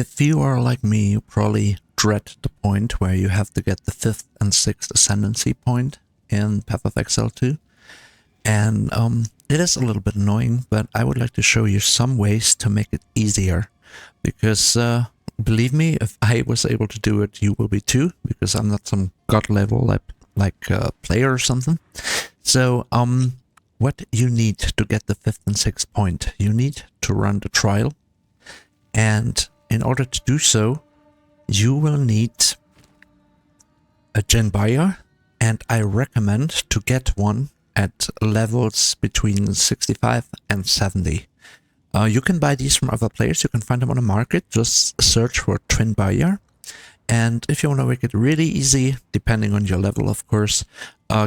if you are like me, you probably dread the point where you have to get the 5th and 6th Ascendancy point in Path of Exile 2. And it is a little bit annoying, but I would like to show you some ways to make it easier. Because believe me, if I was able to do it, you will be too, because I'm not some god level like player or something. So what you need to get the 5th and 6th point, you need to run the trial. And in order to do so, you will need a Djinn Barya, and I recommend to get one at levels between 65 and 70. You can buy these from other players, you can find them on the market, just search for Djinn Barya. And if you want to make it really easy, depending on your level of course,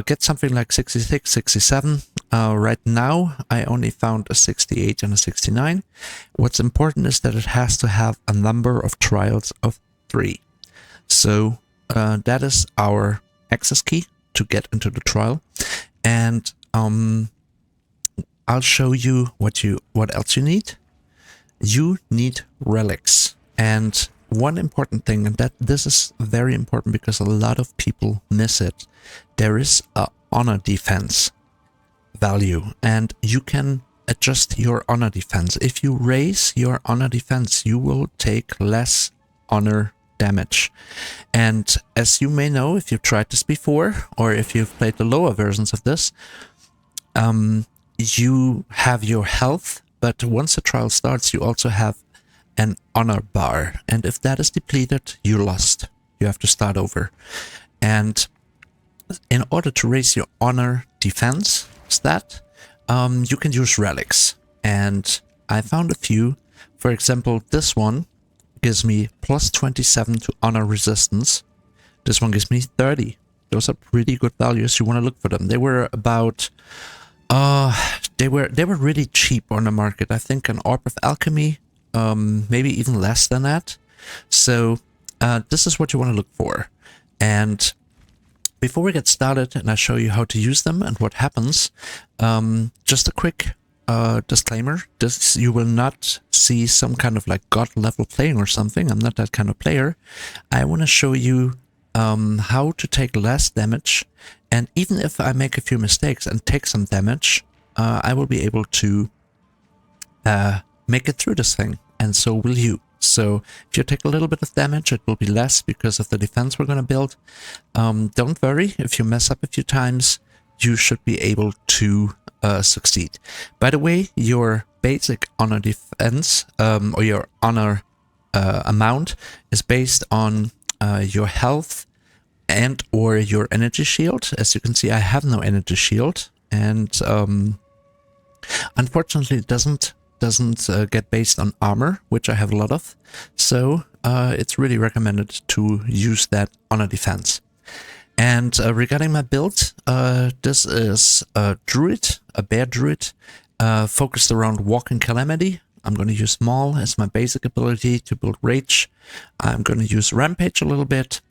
get something like 66, 67. Right now I only found a 68 and a 69. What's important is that it has to have a number of trials of 3. So that is our access key to get into the trial. And I'll show you what else you need. You need relics. And one important thing, and that this is very important because a lot of people miss it, there is a honor defense value, and you can adjust your honor defense. If you raise your honor defense, you will take less honor damage. And as you may know, if you've tried this before, or if you've played the lower versions of this, you have your health, but once the trial starts, you also have an honor bar, and if that is depleted, you lost. You have to start over. And in order to raise your honor defense stat, you can use relics, and I found a few. For example, this one gives me plus 27 to honor resistance. This one gives me 30. Those are pretty good values. You want to look for them. They were about they were really cheap on the market. I think an Orb of Alchemy, maybe even less than that. So this is what you want to look for. And before we get started and I show you how to use them and what happens, just a quick disclaimer. This, you will not see some kind of like god level playing or something. I'm not that kind of player. I want to show you how to take less damage. And even if I make a few mistakes and take some damage, I will be able to make it through this thing. And so will you. So if you take a little bit of damage, it will be less because of the defense we're going to build. Don't worry, if you mess up a few times, you should be able to succeed. By the way, your basic honor defense, or your honor amount, is based on your health and or your energy shield. As you can see, I have no energy shield, and unfortunately it doesn't get based on armor, which I have a lot of, so it's really recommended to use that honor defense. And regarding my build, this is a druid, a bear druid, focused around Walking Calamity. I'm going to use Maul as my basic ability to build Rage. I'm going to use Rampage a little bit.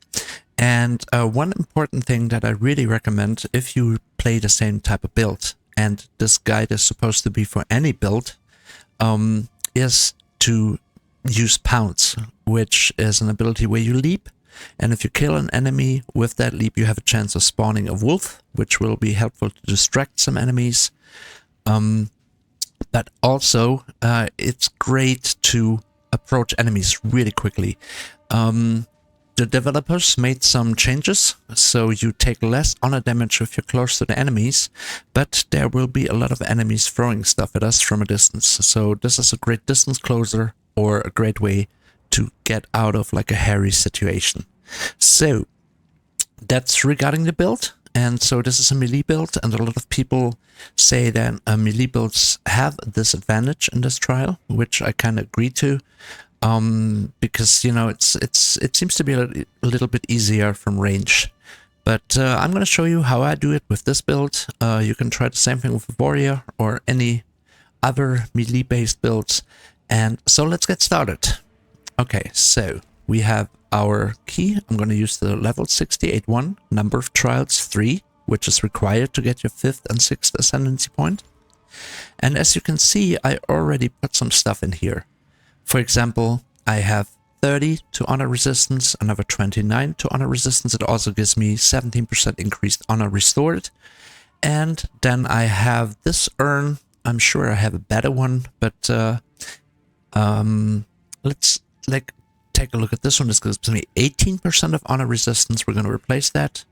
And one important thing that I really recommend if you play the same type of build, and this guide is supposed to be for any build, is to use Pounce, which is an ability where you leap, and if you kill an enemy with that leap, you have a chance of spawning a wolf, which will be helpful to distract some enemies. But also, it's great to approach enemies really quickly. The developers made some changes, so you take less honor damage if you're close to the enemies, but there will be a lot of enemies throwing stuff at us from a distance. So this is a great distance closer, or a great way to get out of like a hairy situation. So that's regarding the build. And so this is a melee build, and a lot of people say that melee builds have a disadvantage in this trial, which I kind of agree to. Because, you know, it seems to be a little bit easier from range. But I'm going to show you how I do it with this build. You can try the same thing with a warrior or any other melee-based builds. And so let's get started. Okay, so we have our key. I'm going to use the level 68 one, number of trials 3, which is required to get your 5th and 6th Ascendancy point. And as you can see, I already put some stuff in here. For example, I have 30 to honor resistance, another 29 to honor resistance. It also gives me 17% increased honor restored. And then I have this urn. I'm sure I have a better one, but let's take a look at this one. This gives me 18% of honor resistance. We're going to replace that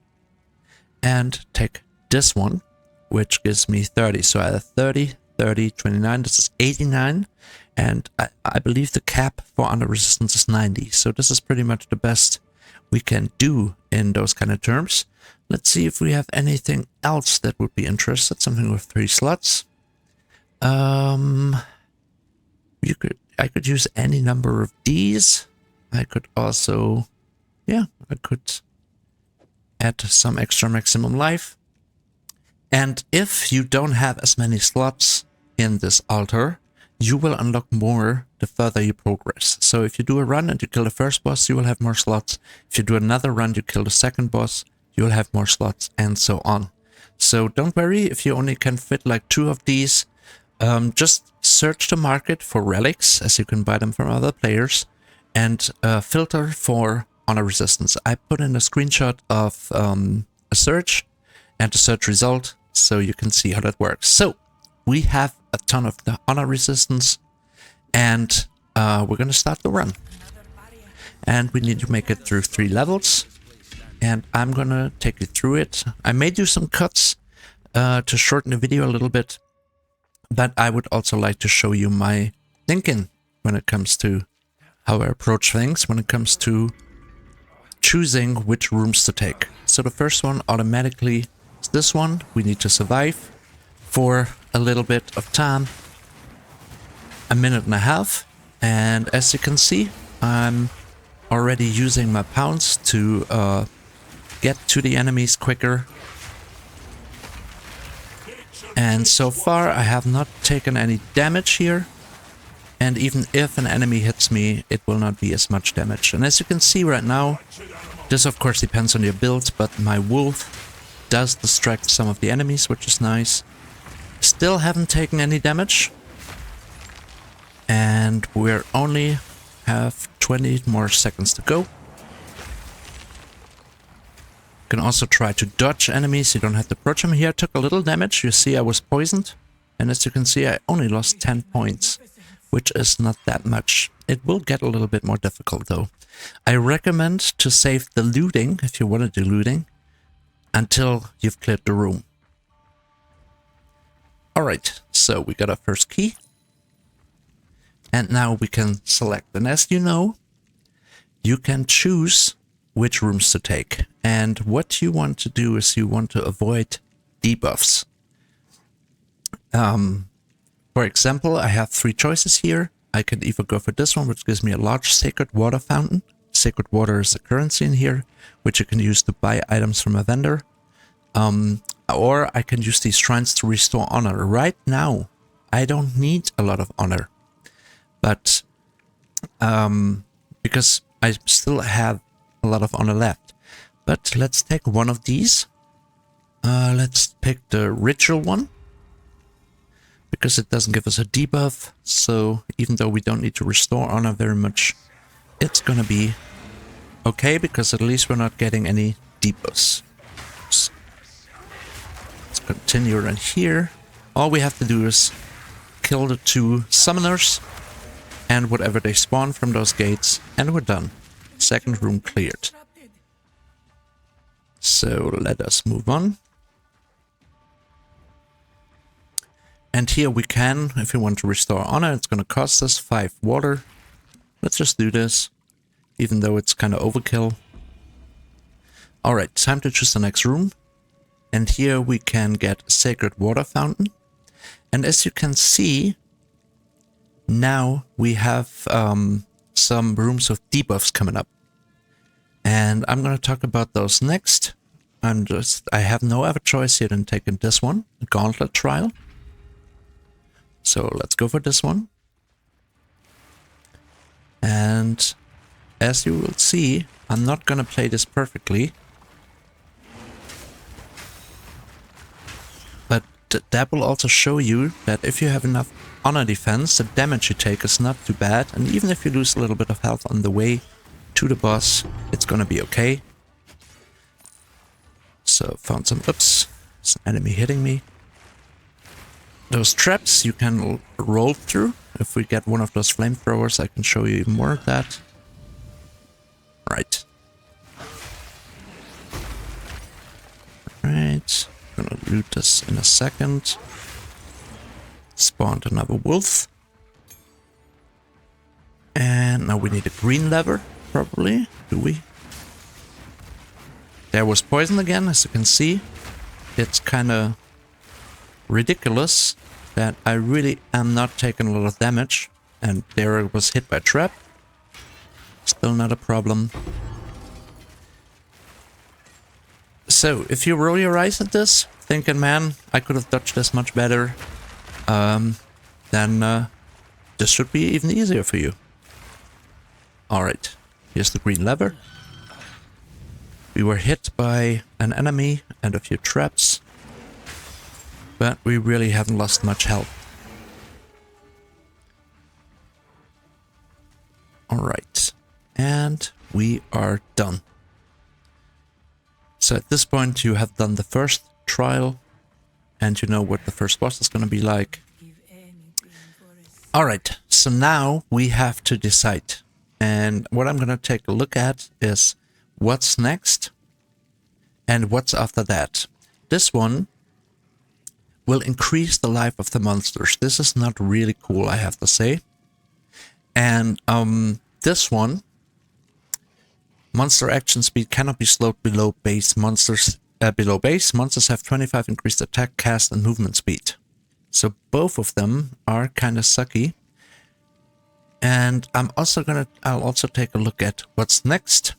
and take this one, which gives me 30. So I have 30, 30, 29. This is 89. And I believe the cap for honor resistance is 90. So this is pretty much the best we can do in those kind of terms. Let's see if we have anything else that would be interested. Something with 3 slots. I could use any number of these. I could also, I could add some extra maximum life. And if you don't have as many slots in this altar, you will unlock more the further you progress. So if you do a run and you kill the first boss, you will have more slots. If you do another run, you kill the second boss, you will have more slots, and so on. So don't worry if you only can fit like 2 of these. Just search the market for relics, as you can buy them from other players, and filter for honor resistance. I put in a screenshot of a search and the search result, so you can see how that works. So we have a ton of the honor resistance, and we're going to start the run. And we need to make it through 3 levels, and I'm going to take you through it. I may do some cuts to shorten the video a little bit, but I would also like to show you my thinking when it comes to how I approach things, when it comes to choosing which rooms to take. So the first one automatically is this one. We need to survive for a little bit of time, a minute and a half. And as you can see, I'm already using my pounds to get to the enemies quicker. And so far I have not taken any damage here. And even if an enemy hits me, it will not be as much damage. And as you can see right now, this of course depends on your build, but my wolf does distract some of the enemies, which is nice. Still haven't taken any damage. And we're only have 20 more seconds to go. You can also try to dodge enemies. You don't have to approach them. Here I took a little damage. You see I was poisoned. And as you can see, I only lost 10 points, which is not that much. It will get a little bit more difficult though. I recommend to save the looting, if you want to do looting, until you've cleared the room. Alright, so we got our first key. And now we can select. And as you know, you can choose which rooms to take. And what you want to do is you want to avoid debuffs. For example, I have 3 choices here. I can either go for this one, which gives me a large sacred water fountain. Sacred water is a currency in here, which you can use to buy items from a vendor. Or I can use these shrines to restore honor. Right now, I don't need a lot of honor. But because I still have a lot of honor left. But let's take one of these. Let's pick the ritual one, because it doesn't give us a debuff. So even though we don't need to restore honor very much, it's gonna be okay, because at least we're not getting any debuffs. Let's continue right here. All we have to do is kill the 2 summoners and whatever they spawn from those gates, and we're done. Second room cleared. So let us move on. And here we can, if we want to restore honor, it's going to cost us 5 water. Let's just do this, even though it's kind of overkill. Alright, time to choose the next room. And here we can get a sacred water fountain. And as you can see, now we have some rooms with debuffs coming up. And I'm going to talk about those next. I have no other choice here than taking this one, the Gauntlet Trial. So let's go for this one. And as you will see, I'm not going to play this perfectly. But that will also show you that if you have enough honor defense, the damage you take is not too bad. And even if you lose a little bit of health on the way to the boss, it's gonna be okay. So, found some... Oops. There's an enemy hitting me. Those traps you can roll through. If we get one of those flamethrowers, I can show you even more of that. Right. Right. I'm gonna loot this in a second. Spawned another wolf. And now we need a green lever, probably. Do we? There was poison again, as you can see. It's kind of ridiculous that I really am not taking a lot of damage. And there I was hit by trap. Still not a problem. So, if you roll your eyes at this, thinking, man, I could have dodged this much better, then this should be even easier for you. Alright, here's the green lever. We were hit by an enemy and a few traps, but we really haven't lost much health. Alright, and we are done. So at this point you have done the first trial, and you know what the first boss is going to be like. Alright, so now we have to decide. And what I'm going to take a look at is what's next and what's after that. This one will increase the life of the monsters. This is not really cool, I have to say. And this one, monster action speed cannot be slowed below base. Monsters have 25 increased attack, cast, and movement speed. So both of them are kind of sucky. And I'll also take a look at what's next.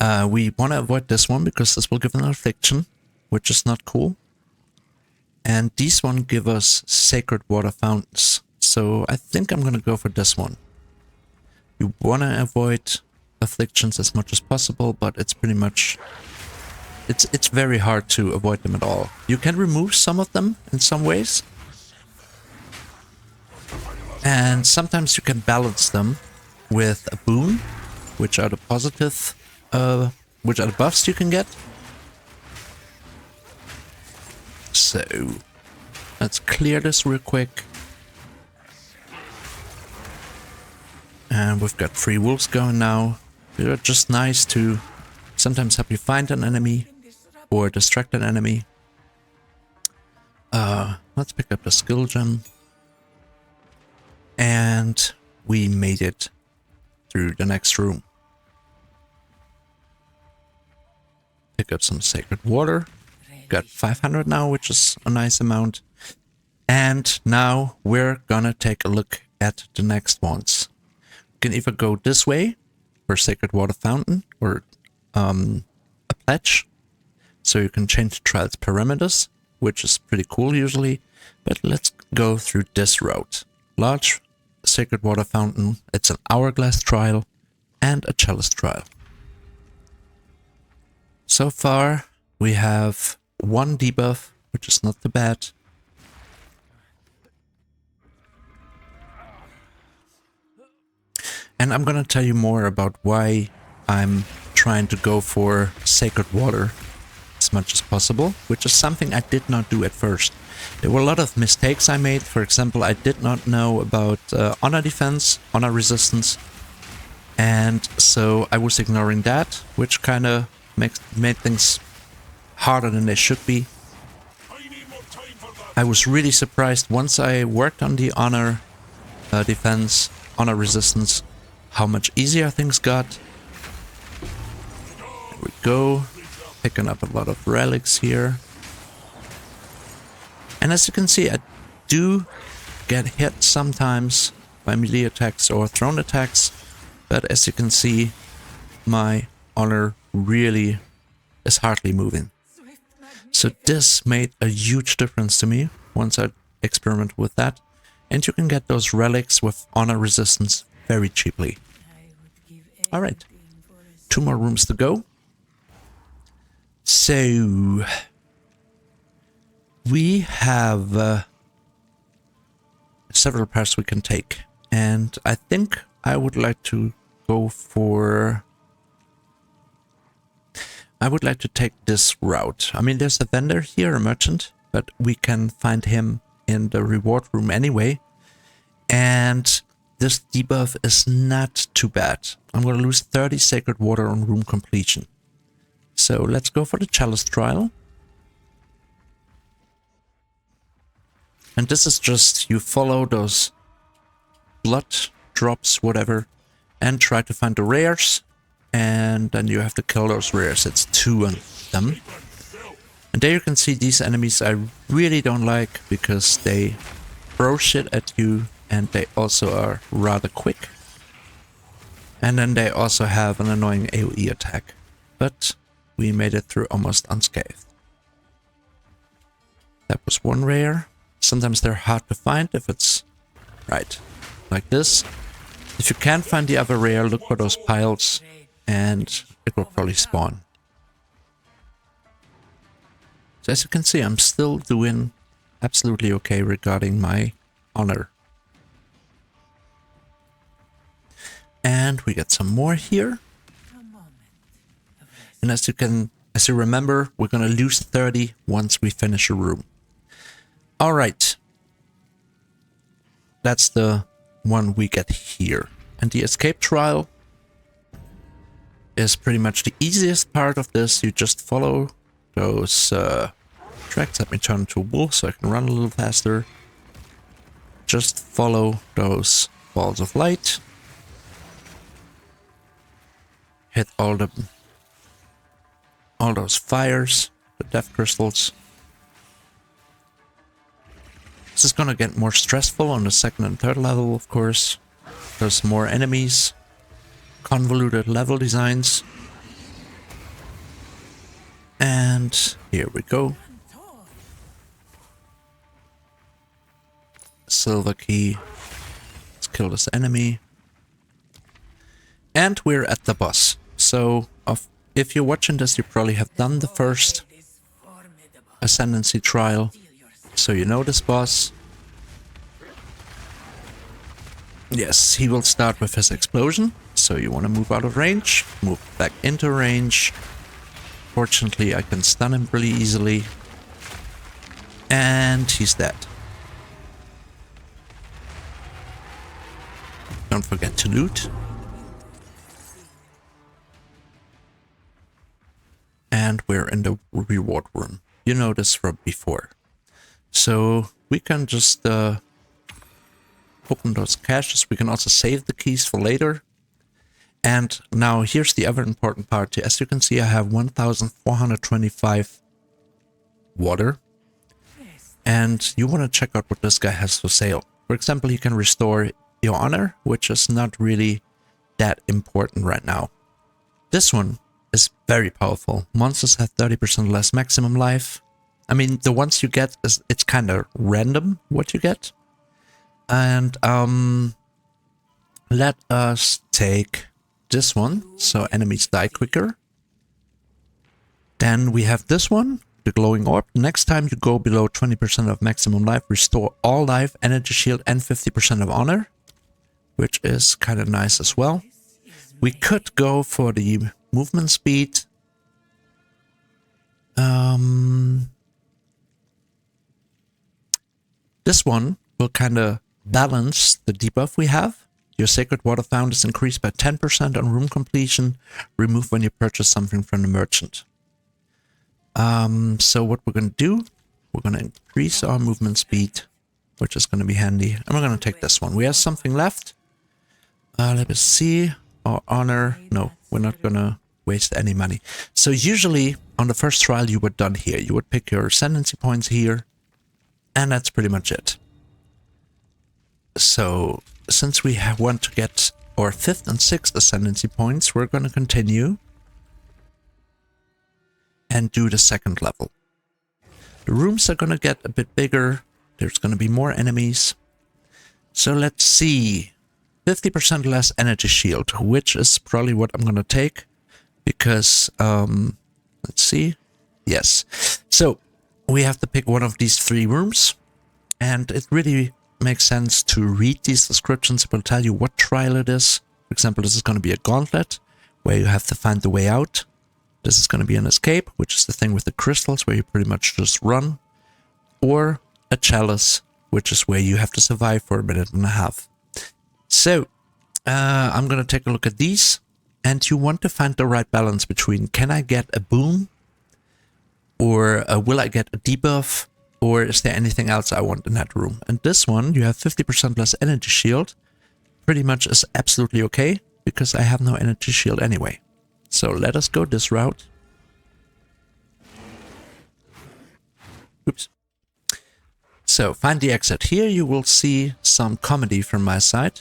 We want to avoid this one because this will give an affliction, which is not cool. And these one give us sacred water fountains. So I think I'm going to go for this one. You want to avoid afflictions as much as possible, but it's pretty much... It's very hard to avoid them at all. You can remove some of them in some ways. And sometimes you can balance them with a boon, which are the positive, which are the buffs you can get. So, let's clear this real quick. And we've got 3 wolves going now. They're just nice to sometimes help you find an enemy or distract an enemy. Let's pick up the skill gem. And we made it through the next room. Pick up some sacred water. Got 500 now, which is a nice amount. And now we're gonna take a look at the next ones. We can either go this way for sacred water fountain or a pledge. So you can change the trial's parameters, which is pretty cool usually. But let's go through this route. Large sacred water fountain, it's an hourglass trial and a chalice trial. So far we have 1 debuff, which is not too bad. And I'm gonna tell you more about why I'm trying to go for sacred water as much as possible, which is something I did not do at first. There were a lot of mistakes I made. For example, I did not know about honor defense, honor resistance, and so I was ignoring that, which kind of made things harder than they should be. I was really surprised once I worked on the honor defense, honor resistance, how much easier things got. There we go, picking up a lot of relics here. And as you can see, I do get hit sometimes by melee attacks or thrown attacks, but as you can see, my honor really is hardly moving. So this made a huge difference to me once I experimented with that. And you can get those relics with honor resistance very cheaply. Alright, 2 more rooms to go. So... we have several paths we can take. And I think I would like to go for... I would like to take this route. I mean, there's a vendor here, a merchant, but we can find him in the reward room anyway. And this debuff is not too bad. I'm going to lose 30 sacred water on room completion. So let's go for the chalice trial. And this is just, you follow those blood drops, whatever, and try to find the rares. And then you have to kill those rares. It's 2 on them. And there you can see these enemies I really don't like because they throw shit at you and they also are rather quick. And then they also have an annoying AoE attack. But we made it through almost unscathed. That was one rare. Sometimes they're hard to find if it's right, like this. If you can't find the other rare, look for those piles and it will probably spawn. So as you can see, I'm still doing absolutely okay regarding my honor. And we get some more here. And as you remember, we're gonna lose 30 once we finish a room. All right. That's the one we get here. And the escape trial is pretty much the easiest part of this. You just follow those tracks. Let me turn into a wolf so I can run a little faster. Just follow those balls of light. Hit all those fires, the death crystals. This is gonna get more stressful on the second and third level, of course. There's more enemies, convoluted level designs. And here we go. Silver key. Let's kill this enemy. And we're at the boss. So, if you're watching this, you probably have done the first Ascendancy trial. So you know this boss. Yes, he will start with his explosion. So you want to move out of range, move back into range. Fortunately, I can stun him really easily. And he's dead. Don't forget to loot. And we're in the reward room. You know this from before. So we can just open those caches. We can also save the keys for later. And now here's the other important part. As you can see, I have 1,425 water. And you want to check out what this guy has for sale. For example, you can restore your honor, which is not really that important right now. This one is very powerful. Monsters have 30% less maximum life. I mean, the ones you get, it's kind of random what you get. And let us take this one, so enemies die quicker. Then we have this one, the glowing orb. Next time you go below 20% of maximum life, restore all life, energy shield, and 50% of honor, which is kind of nice as well. We could go for the movement speed. This one will kind of balance the debuff we have. Your sacred water found is increased by 10% on room completion. Remove when you purchase something from the merchant. So what we're going to do, we're going to increase our movement speed, which is going to be handy. And we're going to take this one. We have something left. Let us see. Our honor. No, we're not going to waste any money. So usually on the first trial you were done here. You would pick your ascendancy points here. And that's pretty much it. So since we want to get our 5th and 6th ascendancy points, we're going to continue and do the second level. The rooms are going to get a bit bigger. There's going to be more enemies. So let's see. 50% less energy shield, which is probably what I'm going to take. Because, let's see. Yes. So we have to pick one of these 3 rooms, and it really makes sense to read these descriptions. It will tell you what trial it is. For example, this is going to be a gauntlet, where you have to find the way out. This is going to be an escape, which is the thing with the crystals, where you pretty much just run. Or a chalice, which is where you have to survive for a minute and a half. So, I'm going to take a look at these, and you want to find the right balance between, can I get a boon, or will I get a debuff, or is there anything else I want in that room? And this one, you have 50% less energy shield, pretty much is absolutely okay, because I have no energy shield anyway. So let us go this route. Oops. So find the exit. Here you will see some comedy from my side,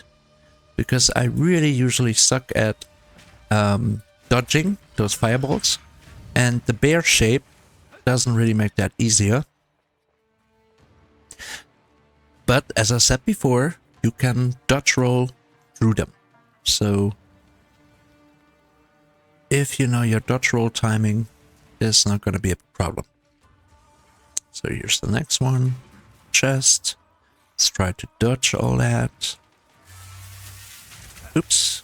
because I really usually suck at dodging those fireballs, and the bear shape doesn't really make that easier. But as I said before, you can dodge roll through them. So if you know your dodge roll timing, it's not going to be a problem. So here's the next one. Chest. Let's try to dodge all that. Oops.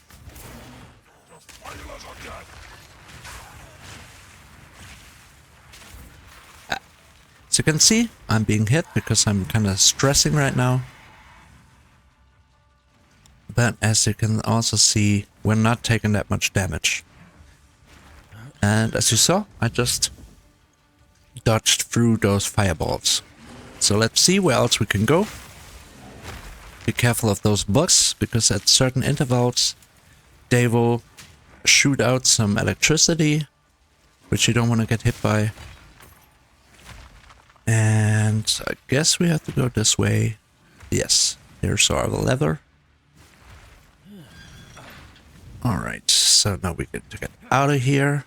As you can see, I'm being hit because I'm kind of stressing right now. But as you can also see, we're not taking that much damage. And as you saw, I just dodged through those fireballs. So let's see where else we can go. Be careful of those bugs, because at certain intervals they will shoot out some electricity, which you don't want to get hit by. And I guess we have to go this way. Yes, here's our lever. Alright, so now we get to get out of here.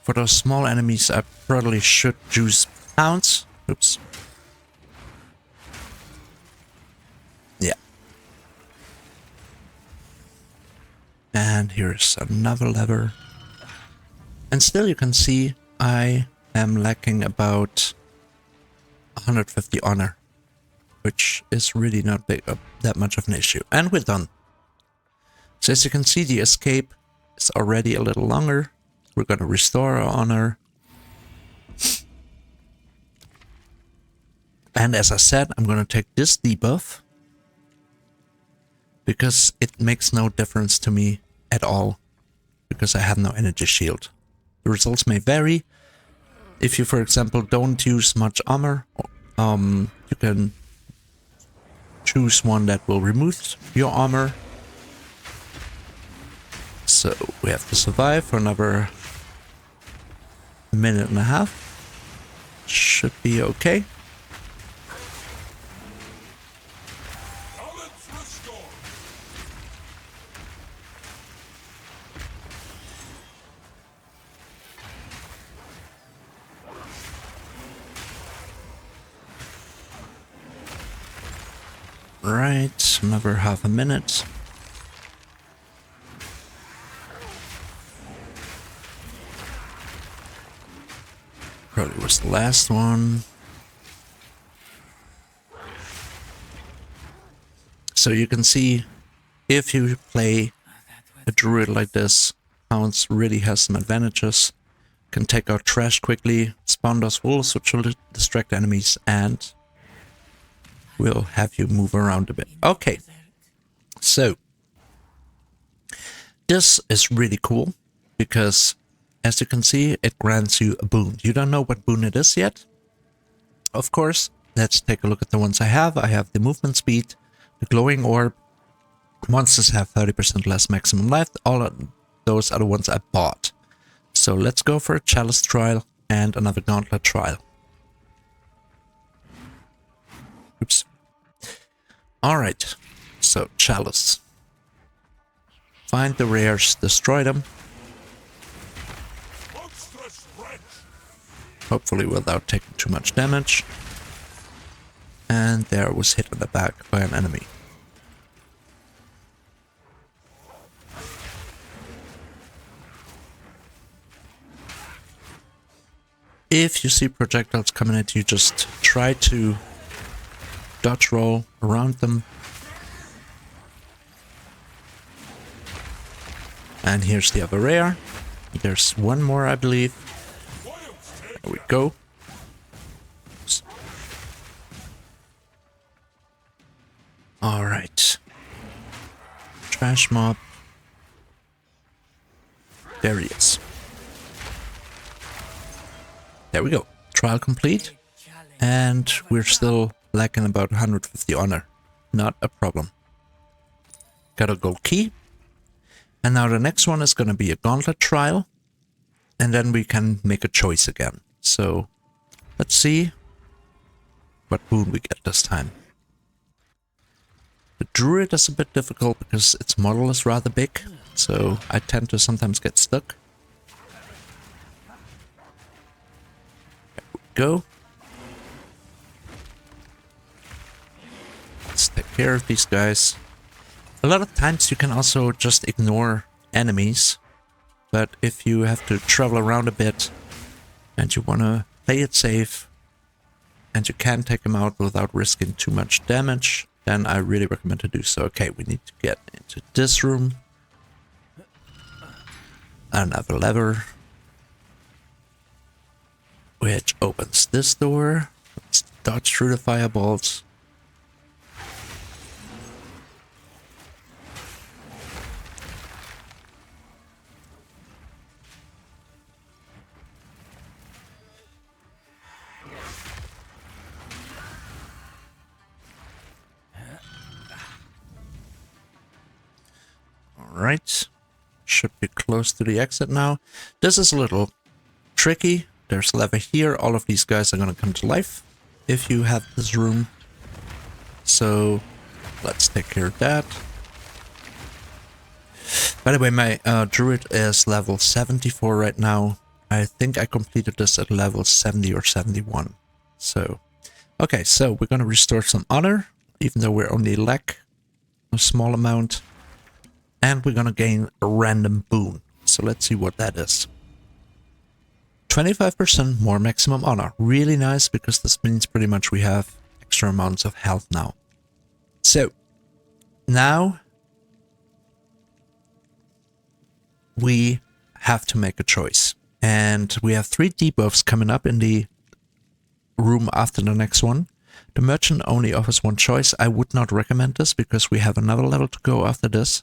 For those small enemies, I probably should use pounds. Oops. Yeah. And here's another lever. And still you can see I am lacking about 150 honor, which is really not big, that much of an issue. And we're done. So as you can see, the escape is already a little longer. We're going to restore our honor. And as I said, I'm going to take this debuff, because it makes no difference to me at all, because I have no energy shield. The results may vary. If you, for example, don't use much armor, you can choose one that will remove your armor. So we have to survive for another minute and a half. Should be okay. Right, another half a minute. Probably was the last one. So you can see, if you play a druid like this, Pounce really has some advantages. Can take out trash quickly, spawn those wolves which will distract enemies, and will have you move around a bit. Okay, so this is really cool, because as you can see, it grants you a boon. You don't know what boon it is yet, of course. Let's take a look at the ones I have. I have the movement speed, the glowing orb. Monsters have 30% less maximum life. All of those are the ones I bought. So let's go for a chalice trial and another gauntlet trial. Oops. Alright, so chalice. Find the rares, destroy them. Hopefully without taking too much damage. And there was hit in the back by an enemy. If you see projectiles coming at you, just try to dodge roll around them. And here's the other rare. There's one more, I believe. There we go. Alright. Trash mob. There he is. There we go. Trial complete. And we're still lacking about 150 honor. Not a problem. Got a gold key. And now the next one is going to be a gauntlet trial. And then we can make a choice again. So let's see what boon we get this time. The druid is a bit difficult because its model is rather big. So I tend to sometimes get stuck. There we go. Let's take care of these guys. A lot of times you can also just ignore enemies. But if you have to travel around a bit and you want to play it safe and you can take them out without risking too much damage, then I really recommend to do so. Okay, we need to get into this room. Another lever, which opens this door. Let's dodge through the fireballs. Alright, should be close to the exit now. This is a little tricky. There's a lever here. All of these guys are going to come to life if you have this room. So let's take care of that. By the way, my druid is level 74 right now. I think I completed this at level 70 or 71. So, okay, so we're going to restore some honor, even though we're only lack a small amount. And we're gonna gain a random boon. So let's see what that is. 25% more maximum honor. Really nice, because this means pretty much we have extra amounts of health now. So, now we have to make a choice. And we have 3 debuffs coming up in the room after the next one. The merchant only offers 1 choice. I would not recommend this, because we have another level to go after this.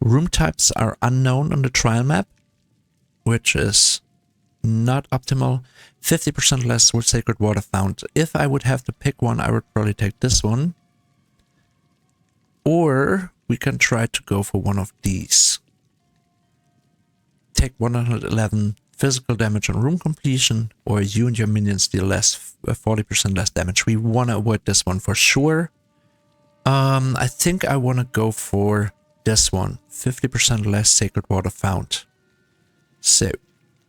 Room types are unknown on the trial map, which is not optimal. 50% less with Sacred Water found. If I would have to pick one, I would probably take this one. Or we can try to go for one of these. Take 111 physical damage on room completion, or you and your minions deal 40% less damage. We want to avoid this one for sure. I think I want to go for this one, 50% less Sacred Water found. So,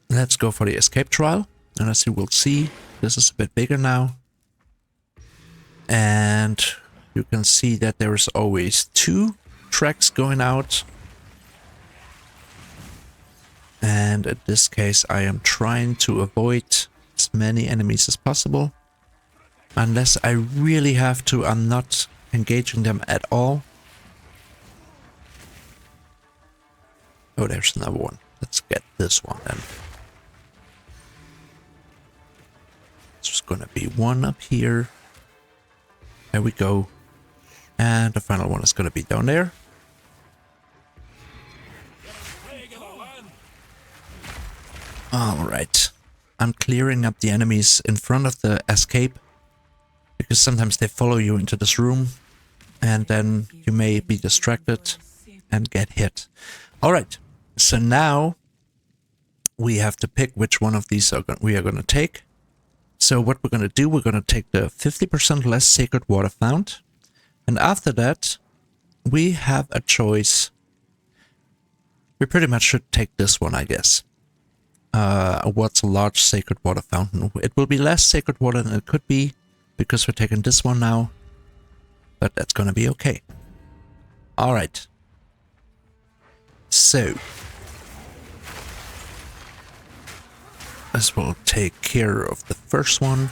let's go for the escape trial. And as you will see, this is a bit bigger now. And you can see that there is always 2 tracks going out. And in this case, I am trying to avoid as many enemies as possible. Unless I really have to, I'm not engaging them at all. Oh, there's another one. Let's get this one then. It's just gonna be one up here. There we go. And the final one is gonna be down there. Alright. I'm clearing up the enemies in front of the escape, because sometimes they follow you into this room and then you may be distracted and get hit. Alright. So now we have to pick which one of these we are going to take. So what we're going to do, we're going to take the 50% less Sacred Water found. And after that, we have a choice. We pretty much should take this one, I guess. What's a large Sacred Water fountain? It will be less Sacred Water than it could be, because we're taking this one now. But that's going to be okay. Alright. So, This will take care of the first one.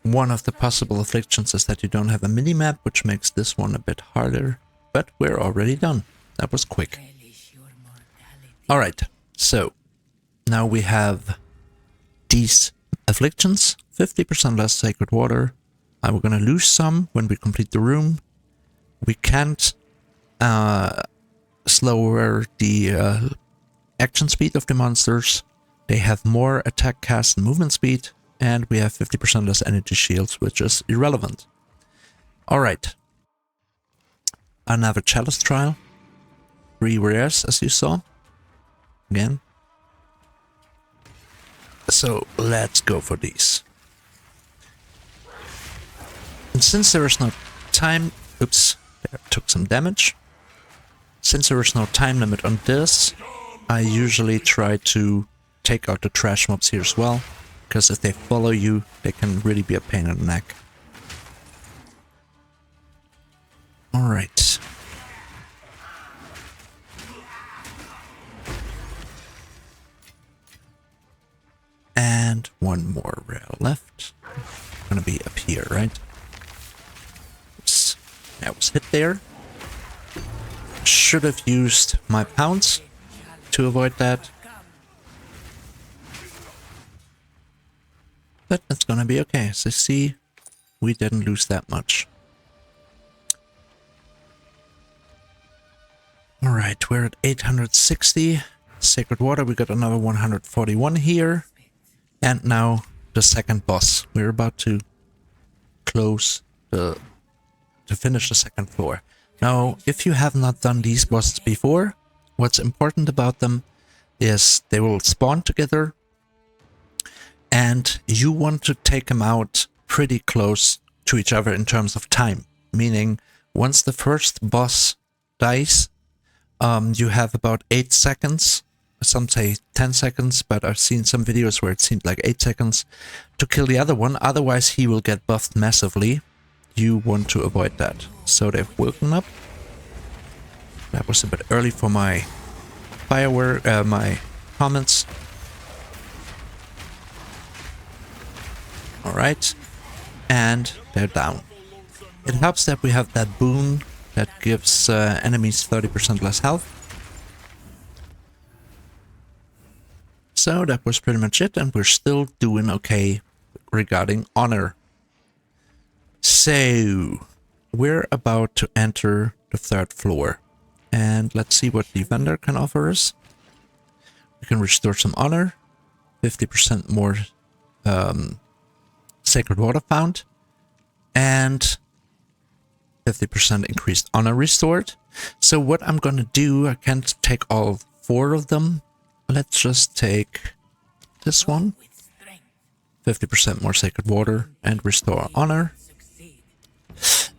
One of the possible afflictions is that you don't have a mini-map, which makes this one a bit harder. But we're already done. That was quick. Alright, so now we have these afflictions. 50% less sacred water. We're gonna lose some when we complete the room. We can't slower the action speed of the monsters. They have more attack, cast, and movement speed. And we have 50% less energy shields, which is irrelevant. Alright. Another chalice trial. 3 rares, as you saw. Again. So let's go for these. And since there is no time... Oops, there took some damage. Since there is no time limit on this, I usually try to take out the trash mobs here as well. Because if they follow you, they can really be a pain in the neck. Alright. And one more rail left. Gonna be up here, right? Oops. I was hit there. Should have used my pounce to avoid that. But that's gonna be okay. As you see, we didn't lose that much. Alright, we're at 860. Sacred Water, we got another 141 here. And now the second boss. We're about to close to finish the second floor. Now, if you have not done these bosses before, what's important about them is they will spawn together. And you want to take them out pretty close to each other in terms of time. Meaning, once the first boss dies, you have about 8 seconds. Some say 10 seconds, but I've seen some videos where it seemed like 8 seconds to kill the other one. Otherwise, he will get buffed massively. You want to avoid that. So they've woken up. That was a bit early for my my comments. Alright, and they're down. It helps that we have that boon that gives enemies 30% less health. So that was pretty much it, and we're still doing okay regarding honor. So, we're about to enter the 3rd floor. And let's see what the vendor can offer us. We can restore some honor. 50% more sacred water found, and 50% increased honor restored. So what I'm gonna do, I can't take all 4 of them. Let's just take this one. 50% more sacred water and restore honor.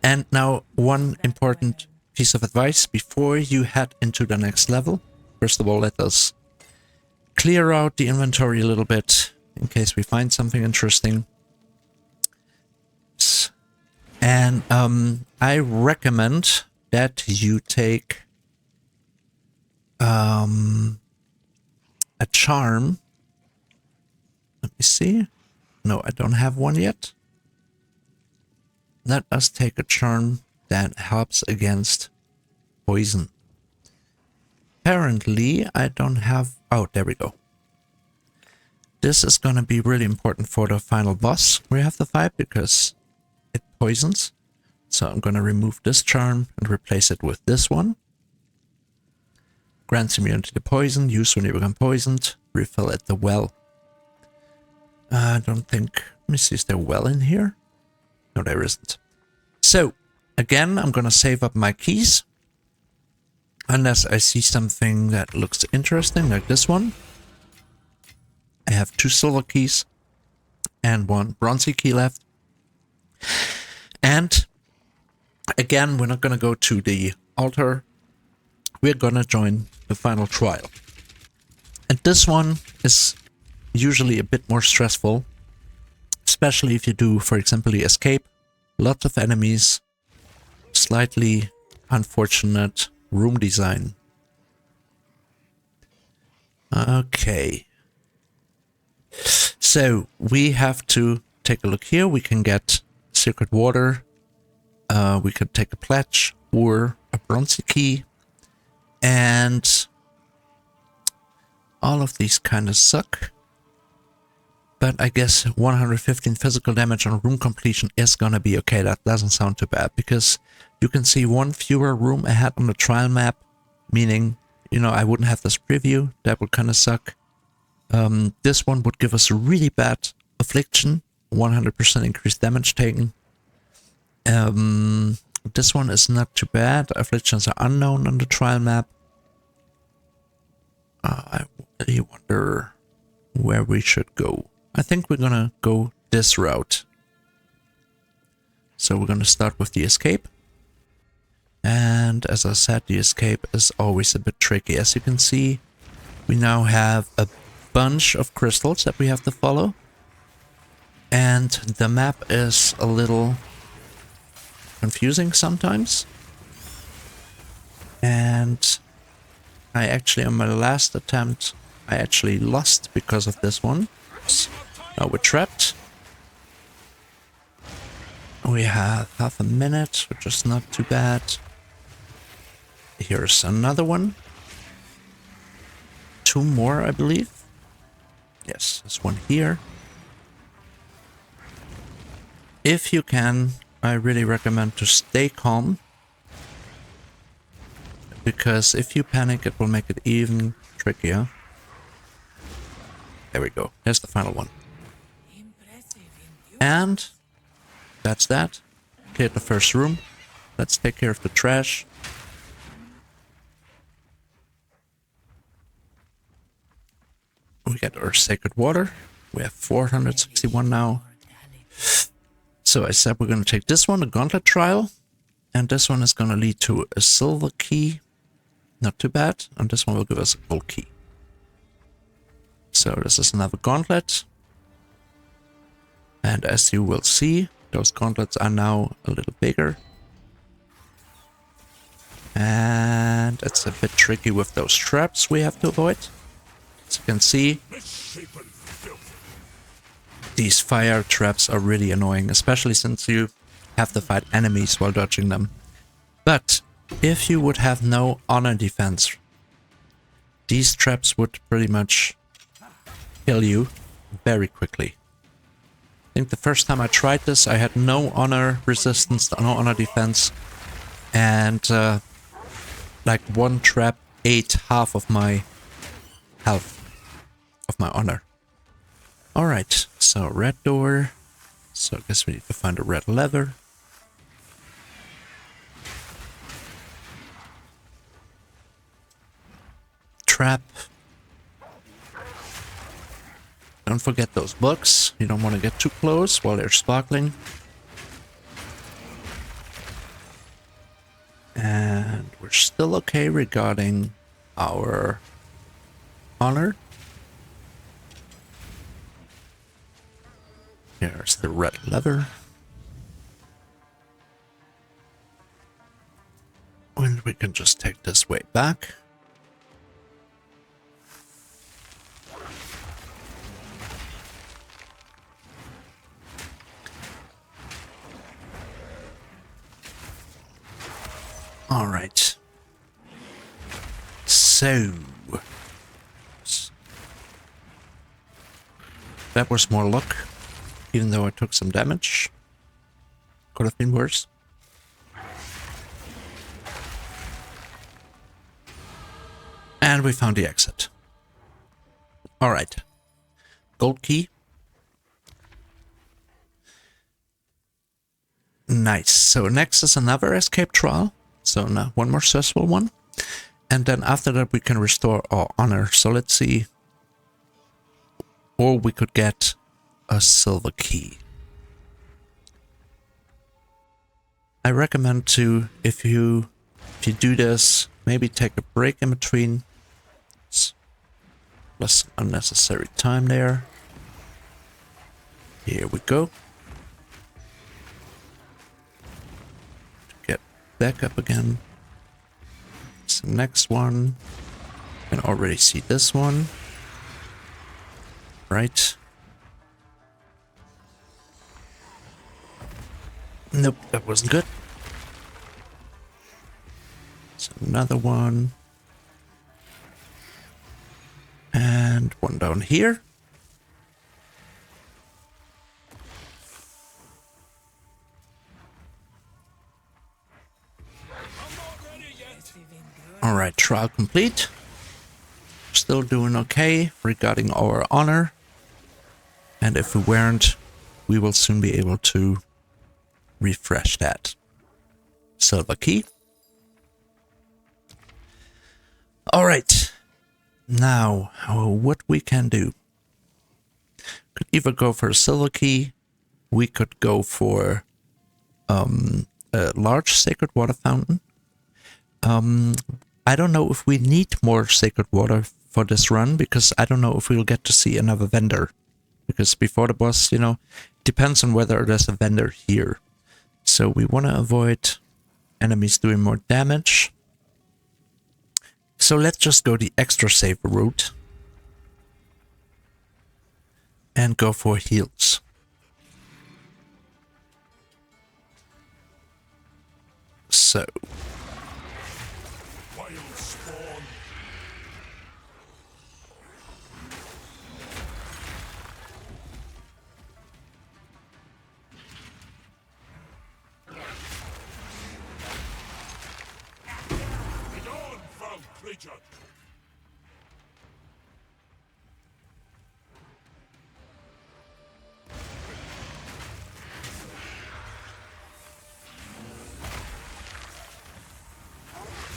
And now one important piece of advice before you head into the next level. First of all, let us clear out the inventory a little bit in case we find something interesting. And I recommend that you take a charm. Let me see. No, I don't have one yet. Let us take a charm that helps against poison. Apparently, I don't have... Oh, there we go. This is going to be really important for the final boss we have to fight because it poisons. So I'm going to remove this charm and replace it with this one. Grants immunity to poison, used when you become poisoned, refill at the well. I don't think... Let me see, is there a well in here? No, there isn't. So, again, I'm going to save up my keys. Unless I see something that looks interesting, like this one. I have 2 silver keys and 1 bronzy key left. And again, we're not going to go to the altar. We're going to join the final trial. And this one is usually a bit more stressful, especially if you do, for example, the escape. Lots of enemies, slightly unfortunate room design. Okay. So we have to take a look here. We can get Secret Water. We could take a pledge or a bronze key. And all of these kind of suck. But I guess 115 physical damage on room completion is gonna be okay. That doesn't sound too bad, because you can see one fewer room ahead on the trial map, meaning, you know, I wouldn't have this preview. That would kind of suck. This one would give us a really bad affliction, 100% increased damage taken. This one is not too bad. Afflictions are unknown on the trial map. I really wonder where we should go. I think we're gonna go this route. So we're gonna start with the escape. And as I said, the escape is always a bit tricky. As you can see, we now have a bunch of crystals that we have to follow. And the map is a little confusing sometimes. And I actually, on my last attempt, I actually lost because of this one. Now we're trapped. We have half a minute, which is not too bad. Here's another one. 2 more, I believe. Yes, there's one here. If you can, I really recommend to stay calm. Because if you panic, it will make it even trickier. There we go. Here's the final one. And that's that. Cleared the first room. Let's take care of the trash. We got our sacred water. We have 461 now. So I said we're going to take this one, a gauntlet trial. And this one is going to lead to a silver key. Not too bad. And this one will give us a gold key. So this is another gauntlet. And as you will see, those gauntlets are now a little bigger. And it's a bit tricky with those traps we have to avoid. As you can see, these fire traps are really annoying, especially since you have to fight enemies while dodging them. But if you would have no honor defense, these traps would pretty much kill you very quickly. I think the first time I tried this, I had no honor resistance, no honor defense, and like one trap ate half of my health, of my honor. Alright, so red door. So I guess we need to find a red lever. Trap. Don't forget those books. You don't want to get too close while they're sparkling. And we're still okay regarding our honor. Here's the red lever. And we can just take this way back. All right. So that was more luck, even though I took some damage. Could have been worse. And we found the exit. All right. Gold key. Nice. So next is another escape trial. So now one more successful one. And then after that we can restore our honor. So let's see. Or we could get a silver key. I recommend to, if you do this, maybe take a break in between. It's less unnecessary time there. Here we go. Get back up again. It's the next one. You can already see this one. Right. Nope, that wasn't good. So another one. And one down here. Alright, trial complete. Still doing okay regarding our honor. And if we weren't, we will soon be able to refresh that. Silver key. Alright. Now, what we can do. Could either go for a silver key. We could go for a large sacred water fountain. I don't know if we need more sacred water for this run, because I don't know if we'll get to see another vendor. Because before the boss, you know, depends on whether there's a vendor here. So we want to avoid enemies doing more damage. So let's just go the extra safe route. And go for heals. So...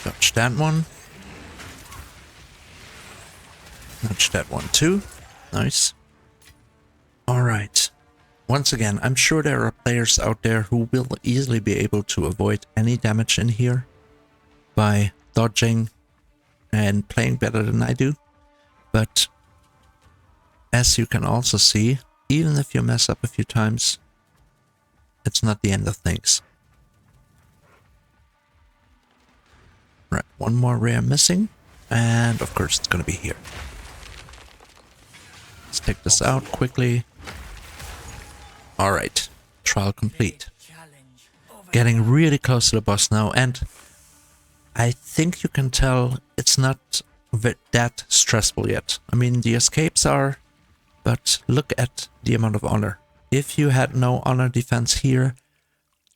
Dodge that one. Dodge that one too. Nice. Alright. Once again, I'm sure there are players out there who will easily be able to avoid any damage in here by dodging and playing better than I do. But as you can also see, even if you mess up a few times, it's not the end of things. Right, one more rare missing, and of course it's gonna be here. Let's take this out quickly. Alright, trial complete. Getting really close to the boss now, and I think you can tell it's not that stressful yet. I mean, the escapes are, but look at the amount of honor. If you had no honor defense here,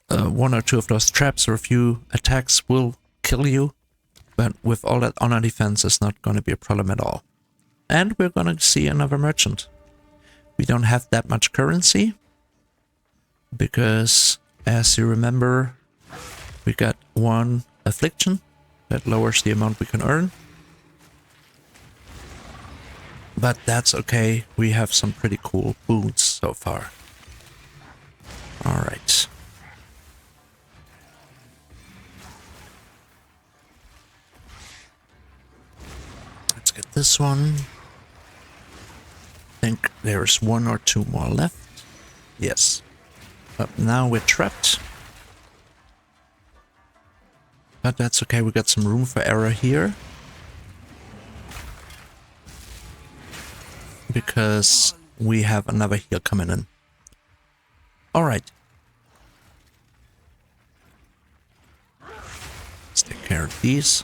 one or two of those traps or a few attacks will kill you. But with all that honor defense, it's not going to be a problem at all. And we're going to see another merchant. We don't have that much currency, because as you remember, we got one affliction that lowers the amount we can earn. But that's okay, we have some pretty cool boons so far. Alright. Let's get this one. I think there's one or two more left. Yes. But now we're trapped. But that's okay, we got some room for error here. Because we have another heal coming in. Alright. Let's take care of these.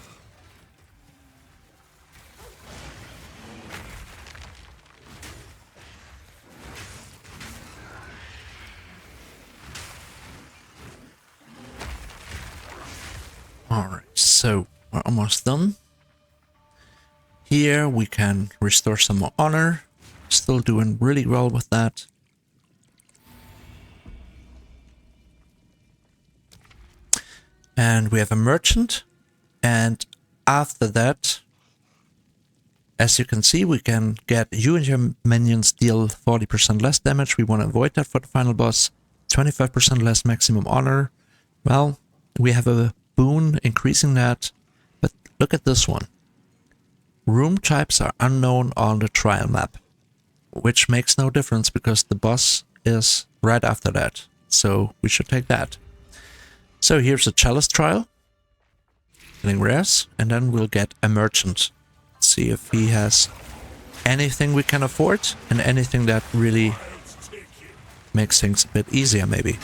Alright, so we're almost done. Here we can restore some more honor. Still doing really well with that. And we have a merchant. And after that, as you can see, we can get you and your minions deal 40% less damage. We want to avoid that for the final boss. 25% less maximum honor. Well, we have a boon increasing that. But look at this one. Room types are unknown on the trial map, which makes no difference because the boss is right after that. So we should take that. So here's a chalice trial, getting rares, and then we'll get a merchant. Let's see if he has anything we can afford and anything that really makes things a bit easier maybe.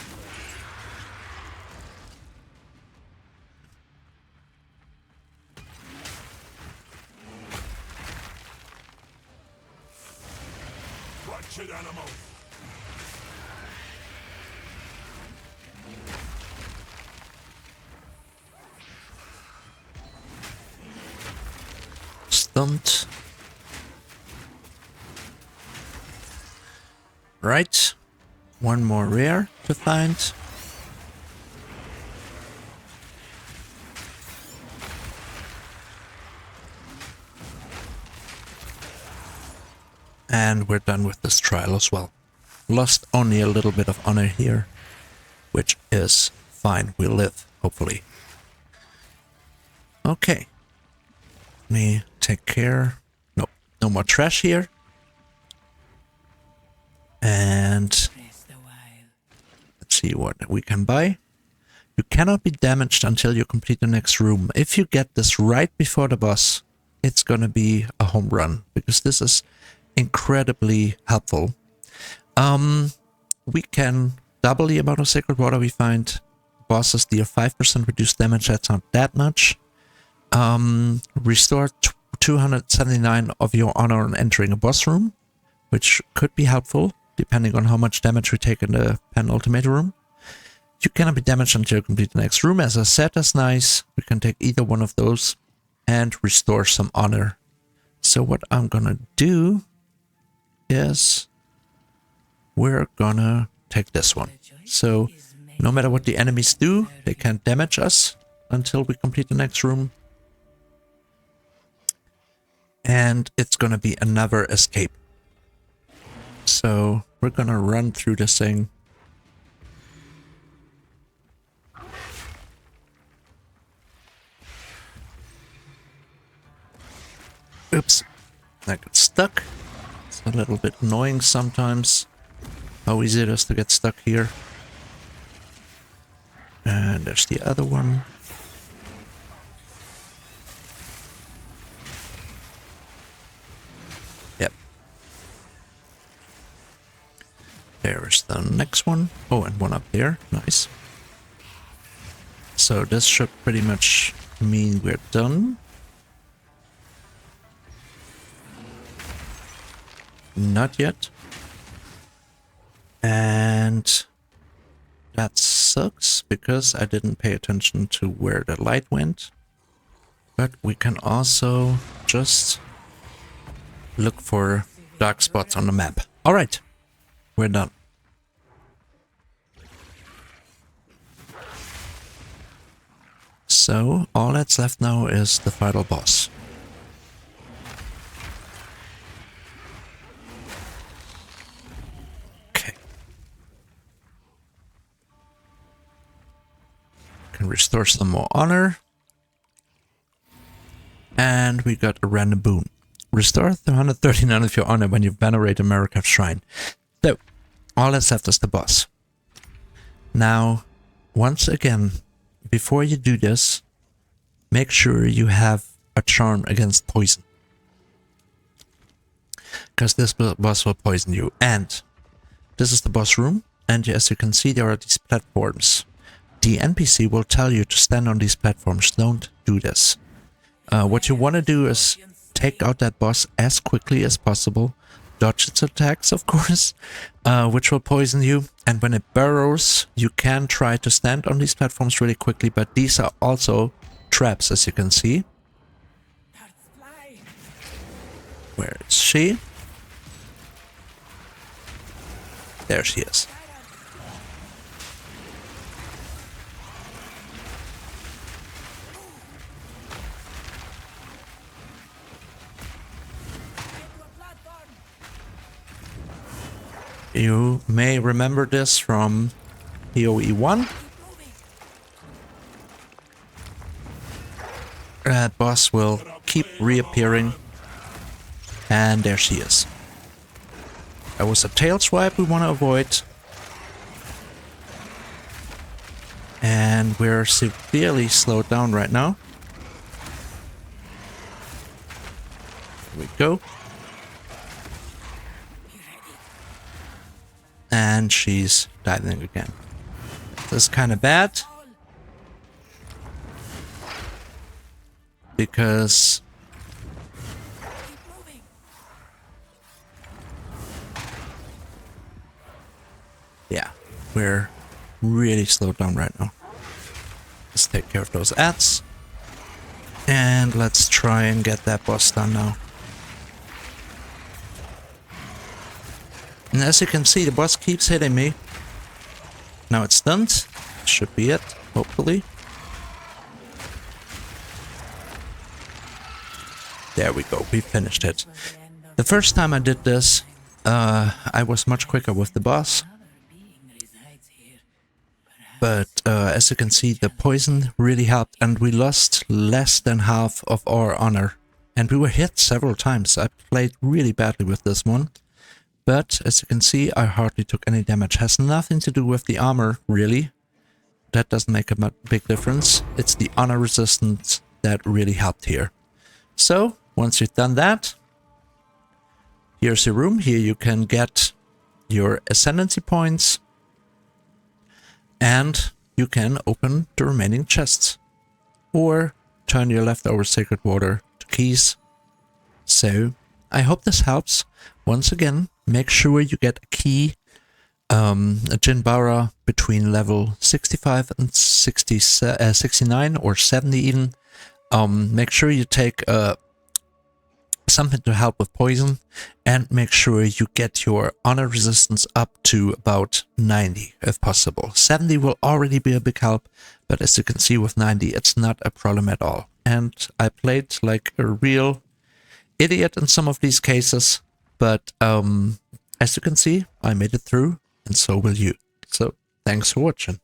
Stunned. Right. One more rare to find. And we're done with this trial as well. Lost only a little bit of honor here, which is fine. We'll live, hopefully. Okay. Let me take care. Nope, no more trash here. And let's see what we can buy. You cannot be damaged until you complete the next room. If you get this right before the boss, it's gonna be a home run, because this is incredibly helpful. We can double the amount of sacred water we find. Bosses deal 5% reduced damage, that's not that much. Restore 279 of your honor on entering a boss room, which could be helpful, depending on how much damage we take in the penultimate room. You cannot be damaged until you complete the next room. As I said, that's nice. We can take either one of those and restore some honor. So what I'm gonna do is we're gonna take this one. So no matter what the enemies do, they can't damage us until we complete the next room. And it's gonna be another escape. So we're gonna run through this thing. Oops, I got stuck. It's a little bit annoying sometimes how easy it is to get stuck here. And there's the other one. Yep. There's the next one. Oh, and one up there. Nice. So this should pretty much mean we're done. Not yet. And that sucks because I didn't pay attention to where the light went. But we can also just look for dark spots on the map. Alright, we're done. So all that's left now is the final boss. Can restore some more honor. And we got a random boon. Restore 139 of your honor when you venerate a Marikav shrine. So, all that's left is the boss. Now, once again, before you do this, make sure you have a charm against poison. Because this boss will poison you. And this is the boss room. And as you can see, there are these platforms. The NPC will tell you to stand on these platforms. Don't do this. What you want to do is take out that boss as quickly as possible. Dodge its attacks, of course, which will poison you. And when it burrows, you can try to stand on these platforms really quickly, but these are also traps, as you can see. Where is she? There she is. You may remember this from PoE 1. That boss will keep reappearing. And there she is. That was a tail swipe we want to avoid. And we're severely slowed down right now. Here we go. And she's diving again. This is kind of bad. Because we're really slowed down right now. Let's take care of those ads. And let's try and get that boss done now. And as you can see, the boss keeps hitting me. Now it's stunned. Should be it, hopefully. There we go, we finished it. The first time I did this, I was much quicker with the boss. But as you can see, the poison really helped, and we lost less than half of our honor. And we were hit several times. I played really badly with this one. But as you can see, I hardly took any damage. Has nothing to do with the armor, really. That doesn't make a big difference. It's the honor resistance that really helped here. So, once you've done that, here's your room. Here you can get your Ascendancy points. And you can open the remaining chests. Or turn your leftover sacred water to keys. So, I hope this helps. Once again, make sure you get a key, a Djinn Barya between level 65 and 69 or 70 even. Make sure you take something to help with poison, and make sure you get your honor resistance up to about 90 if possible. 70 will already be a big help, but as you can see with 90 it's not a problem at all. And I played like a real idiot in some of these cases, but as you can see, I made it through, and so will you. So thanks for watching.